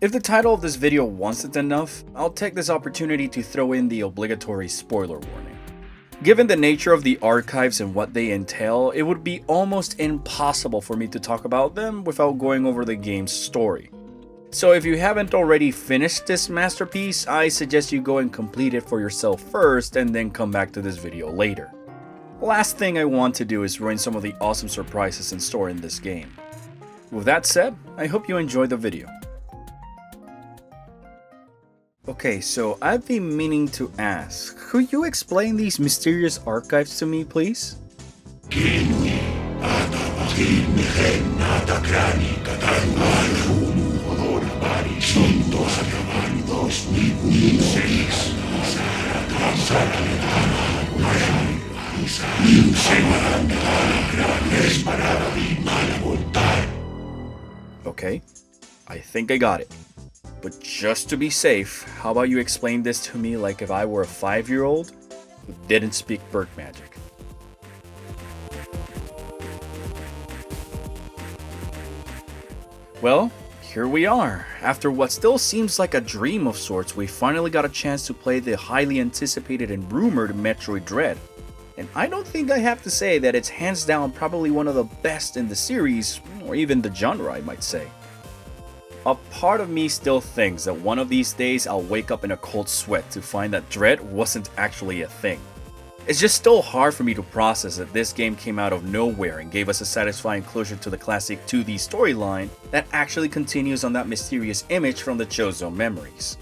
If the title of this video wasn't enough, I'll take this opportunity to throw in the obligatory spoiler warning. Given the nature of the archives and what they entail, it would be almost impossible for me to talk about them without going over the game's story. So if you haven't already finished this masterpiece, I suggest you go and complete it for yourself first and then come back to this video later. Last thing I want to do is ruin some of the awesome surprises in store in this game. With that said, I hope you enjoyed the video. Okay, so I've been meaning to ask, could you explain these mysterious archives to me, please? Okay, I think I got it. But just to be safe, how about you explain this to me like if I were a 5-year-old who didn't speak bird magic? Well, here we are. After what still seems like a dream of sorts, we finally got a chance to play the highly anticipated and rumored Metroid Dread. And I don't think I have to say that it's hands down probably one of the best in the series, or even the genre I might say. A part of me still thinks that one of these days I'll wake up in a cold sweat to find that Dread wasn't actually a thing. It's just still hard for me to process that this game came out of nowhere and gave us a satisfying closure to the classic 2D storyline that actually continues on that mysterious image from the Chozo memories.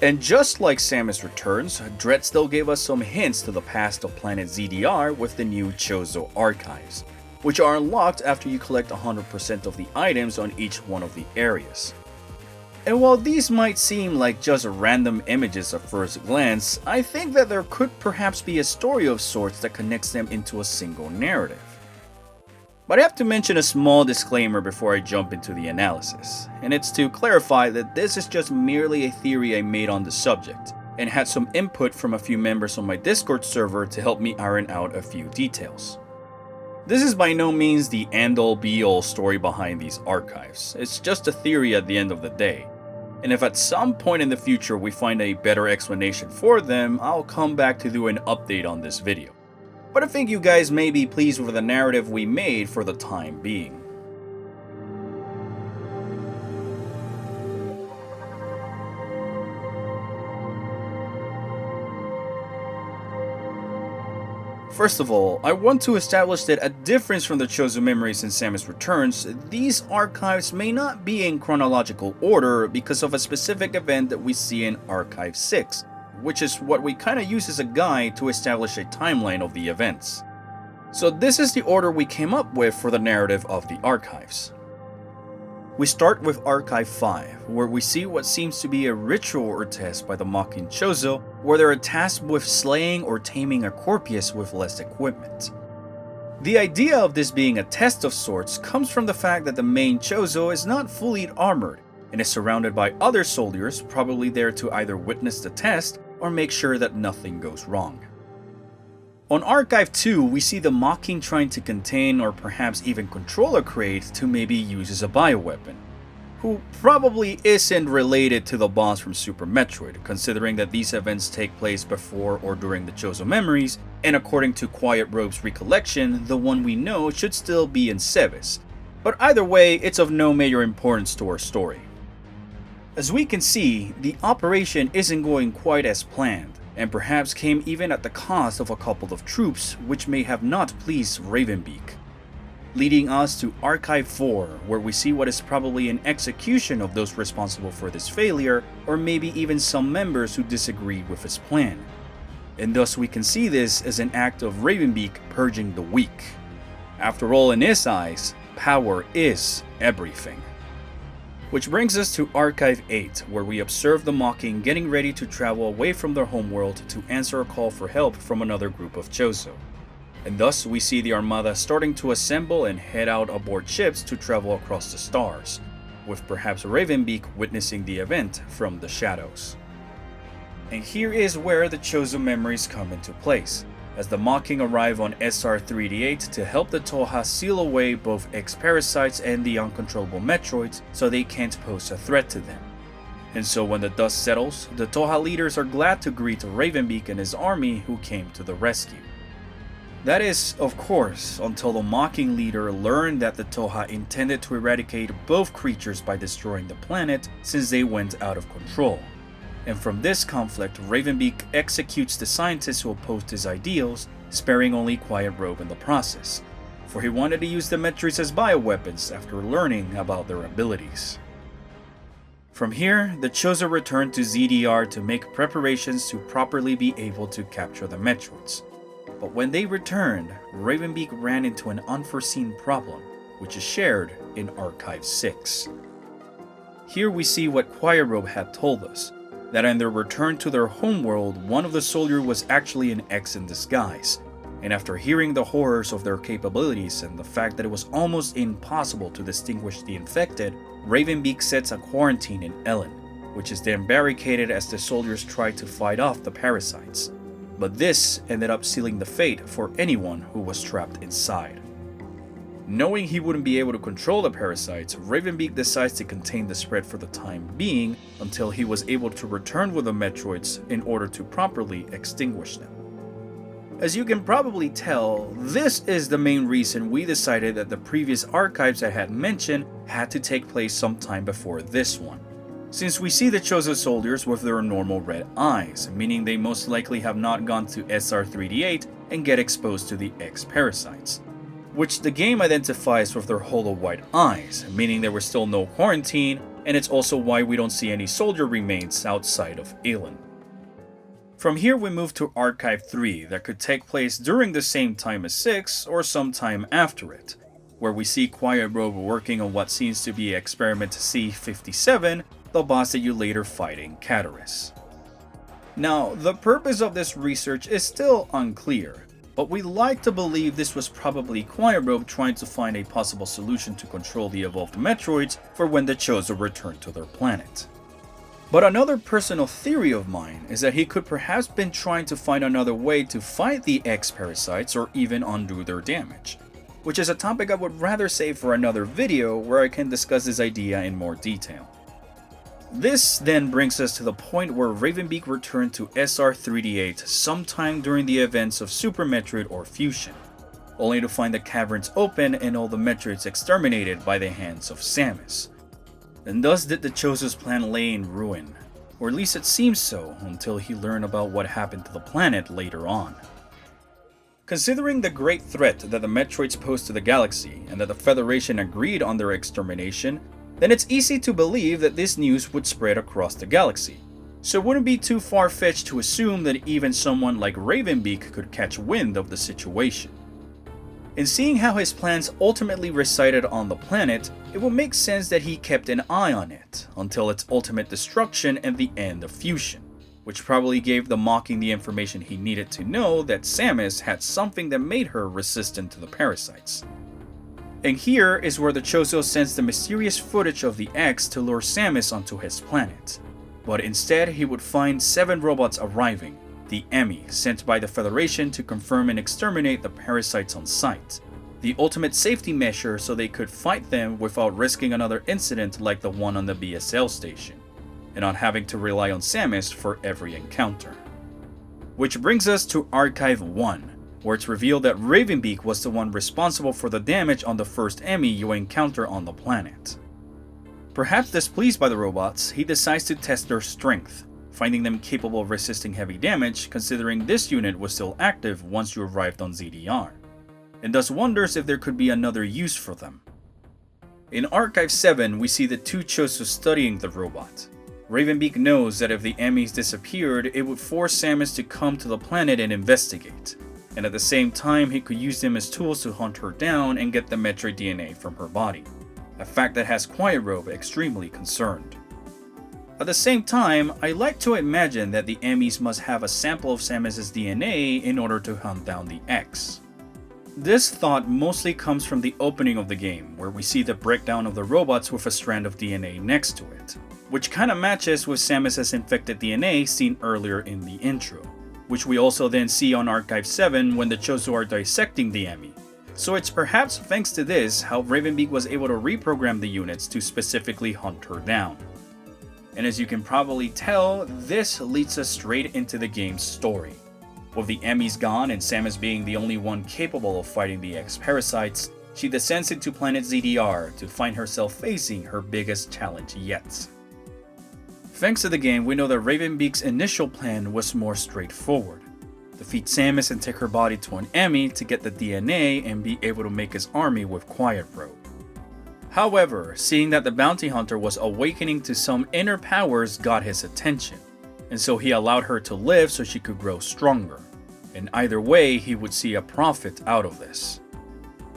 And just like Samus Returns, Dread still gave us some hints to the past of Planet ZDR with the new Chozo archives, which are unlocked after you collect 100% of the items on each one of the areas. And while these might seem like just random images at first glance, I think that there could perhaps be a story of sorts that connects them into a single narrative. But I have to mention a small disclaimer before I jump into the analysis, and it's to clarify that this is just merely a theory I made on the subject, and had some input from a few members on my Discord server to help me iron out a few details. This is by no means the end-all be-all story behind these archives, it's just a theory at the end of the day. And if at some point in the future we find a better explanation for them, I'll come back to do an update on this video. But I think you guys may be pleased with the narrative we made for the time being. First of all, I want to establish that a difference from the Chozo memories in Samus Returns, these archives may not be in chronological order because of a specific event that we see in Archive 6, which is what we kinda use as a guide to establish a timeline of the events. So this is the order we came up with for the narrative of the archives. We start with Archive 5, where we see what seems to be a ritual or test by the mocking Chozo, where they are tasked with slaying or taming a Corpus with less equipment. The idea of this being a test of sorts comes from the fact that the main Chozo is not fully armored, and is surrounded by other soldiers probably there to either witness the test or make sure that nothing goes wrong. On Archive 2, we see the mocking trying to contain or perhaps even control a crate to maybe use as a bioweapon, who probably isn't related to the boss from Super Metroid, considering that these events take place before or during the Chozo memories, and according to Quiet Robe's recollection, the one we know should still be in Sevis, but either way, it's of no major importance to our story. As we can see, the operation isn't going quite as planned, and perhaps came even at the cost of a couple of troops which may have not pleased Ravenbeak. Leading us to Archive 4, where we see what is probably an execution of those responsible for this failure, or maybe even some members who disagreed with his plan. And thus we can see this as an act of Ravenbeak purging the weak. After all, in his eyes, power is everything. Which brings us to Archive 8, where we observe the mocking getting ready to travel away from their homeworld to answer a call for help from another group of Chozo. And thus we see the Armada starting to assemble and head out aboard ships to travel across the stars, with perhaps Ravenbeak witnessing the event from the shadows. And here is where the Chozo memories come into place, as the Mocking arrive on SR-3D8 to help the Toha seal away both X-Parasites and the uncontrollable Metroids so they can't pose a threat to them. And so when the dust settles, the Toha leaders are glad to greet Ravenbeak and his army who came to the rescue. That is, of course, until the Mocking leader learned that the Toha intended to eradicate both creatures by destroying the planet since they went out of control. And from this conflict, Ravenbeak executes the scientists who opposed his ideals, sparing only Quiet Robe in the process, for he wanted to use the Metroids as bioweapons after learning about their abilities. From here, the Chozo returned to ZDR to make preparations to properly be able to capture the Metroids. But when they returned, Ravenbeak ran into an unforeseen problem, which is shared in Archive 6. Here we see what Quiet Robe had told us, that on their return to their homeworld, one of the soldiers was actually an X in disguise, and after hearing the horrors of their capabilities and the fact that it was almost impossible to distinguish the infected, Ravenbeak sets a quarantine in Ellen, which is then barricaded as the soldiers try to fight off the parasites. But this ended up sealing the fate for anyone who was trapped inside. Knowing he wouldn't be able to control the parasites, Ravenbeak decides to contain the spread for the time being until he was able to return with the Metroids in order to properly extinguish them. As you can probably tell, this is the main reason we decided that the previous archives I had mentioned had to take place sometime before this one. Since we see the Chozo soldiers with their normal red eyes, meaning they most likely have not gone to SR-3D8 and get exposed to the X-Parasites, which the game identifies with their hollow white eyes, meaning there was still no quarantine, and it's also why we don't see any soldier remains outside of Elen. From here we move to Archive 3 that could take place during the same time as 6 or sometime after it, where we see Quiet Robe working on what seems to be Experiment C-57, the boss that you later fight in Cataris. Now, the purpose of this research is still unclear, but we like to believe this was probably Quiet Robe trying to find a possible solution to control the evolved Metroids for when the Chozo return to their planet. But another personal theory of mine is that he could perhaps been trying to find another way to fight the X-Parasites or even undo their damage, which is a topic I would rather save for another video where I can discuss this idea in more detail. This then brings us to the point where Ravenbeak returned to SR-3D8 sometime during the events of Super Metroid Orpheon, only to find the caverns open and all the Metroids exterminated by the hands of Samus. And thus did the Chozo's plan lay in ruin, or at least it seems so until he learned about what happened to the planet later on. Considering the great threat that the Metroids pose to the galaxy and that the Federation agreed on their extermination, then it's easy to believe that this news would spread across the galaxy. So it wouldn't be too far-fetched to assume that even someone like Ravenbeak could catch wind of the situation. And seeing how his plans ultimately resided on the planet, it would make sense that he kept an eye on it until its ultimate destruction and the end of fusion, which probably gave the Mocking the information he needed to know that Samus had something that made her resistant to the parasites. And here is where the Chozo sends the mysterious footage of the X to lure Samus onto his planet. But instead, he would find 7 robots arriving, the Emmy sent by the Federation to confirm and exterminate the parasites on site, the ultimate safety measure so they could fight them without risking another incident like the one on the BSL station, and not having to rely on Samus for every encounter. Which brings us to Archive 1. Where it's revealed that Ravenbeak was the one responsible for the damage on the first Emmy you encounter on the planet. Perhaps displeased by the robots, he decides to test their strength, finding them capable of resisting heavy damage considering this unit was still active once you arrived on ZDR, and thus wonders if there could be another use for them. In Archive 7, we see the 2 Chozo studying the robot. Ravenbeak knows that if the Emmys disappeared, it would force Samus to come to the planet and investigate, and at the same time he could use them as tools to hunt her down and get the Metroid DNA from her body, a fact that has Quiet Robe extremely concerned. At the same time, I like to imagine that the Emmys must have a sample of Samus's DNA in order to hunt down the X. This thought mostly comes from the opening of the game, where we see the breakdown of the robots with a strand of DNA next to it, which kinda matches with Samus's infected DNA seen earlier in the intro. which we also then see on Archive 7 when the Chozo are dissecting the Emmy. So it's perhaps thanks to this how Ravenbeak was able to reprogram the units to specifically hunt her down. And as you can probably tell, this leads us straight into the game's story. With the Emmys gone and Samus being the only one capable of fighting the X-Parasites, she descends into planet ZDR to find herself facing her biggest challenge yet. Thanks to the game, we know that Ravenbeak's initial plan was more straightforward. Defeat Samus and take her body to an Emmy to get the DNA and be able to make his army with Quiet Road. However, seeing that the bounty hunter was awakening to some inner powers got his attention, and so he allowed her to live so she could grow stronger. And either way, he would see a profit out of this.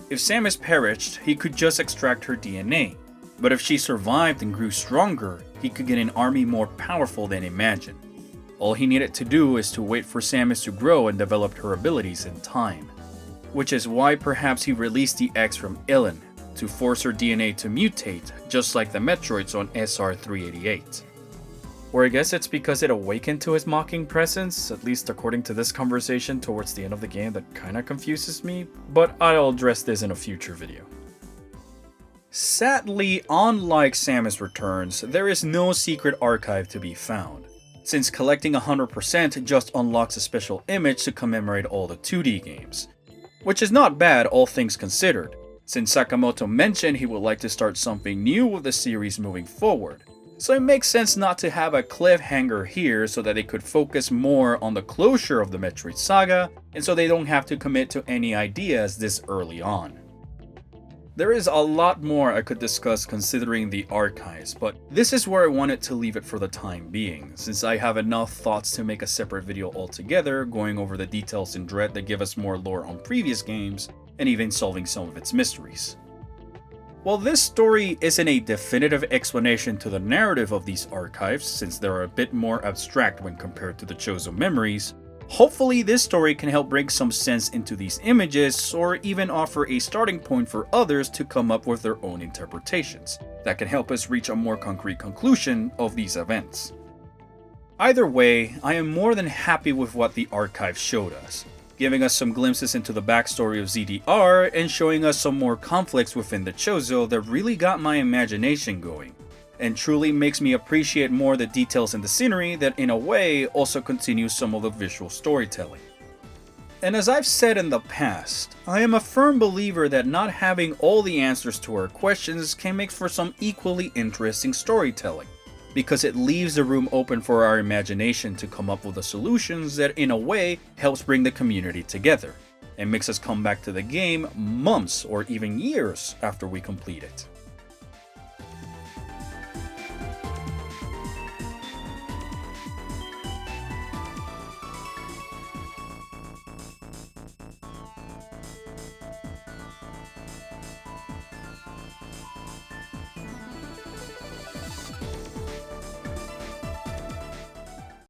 If Samus perished, he could just extract her DNA, but if she survived and grew stronger, he could get an army more powerful than imagined. All he needed to do is to wait for Samus to grow and develop her abilities in time. Which is why perhaps he released the X from Ilin, to force her DNA to mutate, just like the Metroids on SR-388. Or I guess it's because it awakened to his mocking presence, at least according to this conversation towards the end of the game that kinda confuses me, but I'll address this in a future video. Sadly, unlike Samus Returns, there is no secret archive to be found, since collecting 100% just unlocks a special image to commemorate all the 2D games. Which is not bad, all things considered, since Sakamoto mentioned he would like to start something new with the series moving forward. So it makes sense not to have a cliffhanger here so that they could focus more on the closure of the Metroid saga, and so they don't have to commit to any ideas this early on. There is a lot more I could discuss considering the archives, but this is where I wanted to leave it for the time being, since I have enough thoughts to make a separate video altogether, going over the details in Dread that give us more lore on previous games, and even solving some of its mysteries. While this story isn't a definitive explanation to the narrative of these archives, since they are a bit more abstract when compared to the Chozo memories, hopefully this story can help bring some sense into these images, or even offer a starting point for others to come up with their own interpretations that can help us reach a more concrete conclusion of these events. Either way, I am more than happy with what the archive showed us, giving us some glimpses into the backstory of ZDR and showing us some more conflicts within the Chozo that really got my imagination going, and truly makes me appreciate more the details in the scenery that in a way also continues some of the visual storytelling. And as I've said in the past, I am a firm believer that not having all the answers to our questions can make for some equally interesting storytelling, because it leaves the room open for our imagination to come up with the solutions that in a way helps bring the community together, and makes us come back to the game months or even years after we complete it.